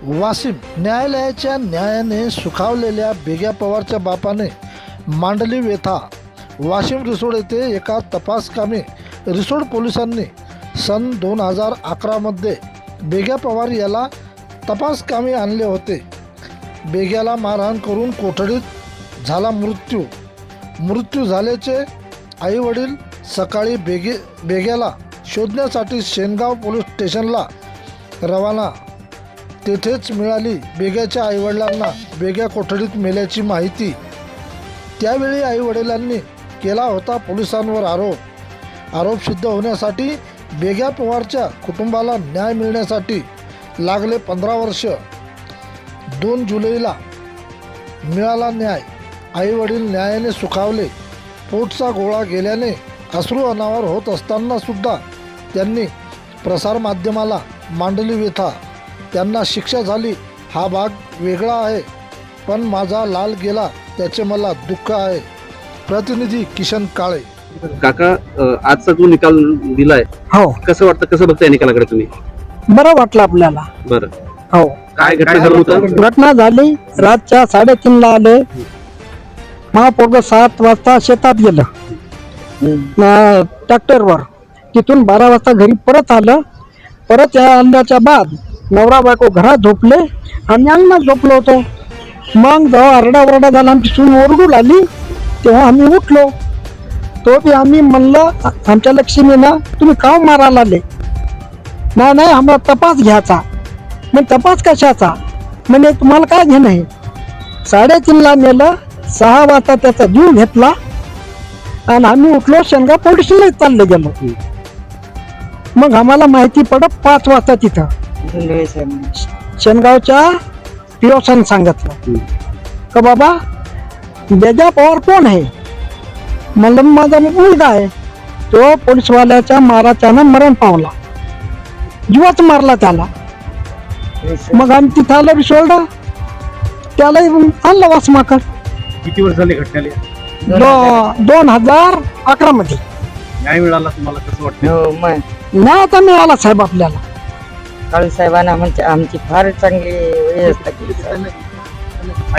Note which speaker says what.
Speaker 1: वाशिम न्यायालयाच्या न्यायाने सुखावलेल्या बेग्या पवारच्या बापाने मांडली व्यथा। वाशिम रिसोड येथे एका तपासकामी रिसोड पोलिसांनी सन 2011 मध्ये बेग्या पवार याला तपासकामी आणले होते। बेग्याला मारहाण करून कोठडीत झाला मृत्यू झाल्याचे आईवडील सकाळी बेग्याला शोधण्यासाठी शेनगाव पोलीस स्टेशनला रवाना। तेथेच मिळाली बेग्याच्या आईवडिलांना बेग्या कोठडीत मेल्याची माहिती। त्यावेळी आईवडिलांनी केला होता पोलिसांवर आरोप सिद्ध होण्यासाठी बेग्या पवारच्या कुटुंबाला न्याय मिळण्यासाठी लागले 15 वर्ष। 2 जुलैला मिळाला न्याय। आईवडील न्यायाने सुखावले। पोटचा गोळा गेल्याने अश्रू अनावर होत असताना सुद्धा त्यांनी प्रसारमाध्यमाला मांडली व्यथा। त्यांना शिक्षा झाली हा भाग वेगळा आहे, पण माझा लाल गेला त्याचे मला दुःख आहे। प्रतिनिधी किशन काळे।
Speaker 2: काका, आजचा जो निकाल दिलाय
Speaker 3: हो,
Speaker 2: कसं वाटतं, कसं बघताय निकालाकडे तुम्ही?
Speaker 3: बरं वाटलं आपल्याला।
Speaker 2: बरं,
Speaker 3: हो,
Speaker 2: काय घटना घडली होती?
Speaker 3: घटना झाली रातच्या 3:30ला आले। महापोरग 7 वाजता शेतात गेलं ट्रॅक्टरवर। तिथून 12 वाजता घरी परत आलं। परत आल्याच्या बाद नवरा बायको घरात झोपले, आम्ही अंगणात झोपलो होतो। मग जेव्हा आरडाओरडा झाला, आमची सून ओरडू लागली, तेव्हा आम्ही उठलो। तो बी आम्ही म्हणलं आमच्या लक्ष्मीनं तुम्ही का मारायला आले? नाही आम्हाला तपास घ्यायचा। मग तपास कशाचा? म्हणजे तुम्हाला काय घेणं आहे? 3:30ला नेलं, 6 वाजता त्याचा जीव घेतला आणि आम्ही उठलो, शेनगाव पोलिसला चालले गेलो। मग आम्हाला माहिती पडत 5 वाजता तिथं शेनगावच्या पिओसन सांगितलं का बाबा बेग्या पवार कोण आहे? म्हणलं माझा मुलगा आहे। तो पोलिसवाल्याच्या माराच्यानं मरण पावला, जीवाच मारला त्याला। मग आम्ही तिथं आलं रिसोडला, त्याला आणलं वासमाकर।
Speaker 2: किती वर्ष झाले घटनेला?
Speaker 3: 2011 मध्ये
Speaker 2: न्याय मिळाला तुम्हाला, कसं वाटतं?
Speaker 3: नाही आता मिळाला साहेब आपल्याला।
Speaker 4: काळे साहेबांना म्हणजे आमची फार चांगली व्यवस्था केली.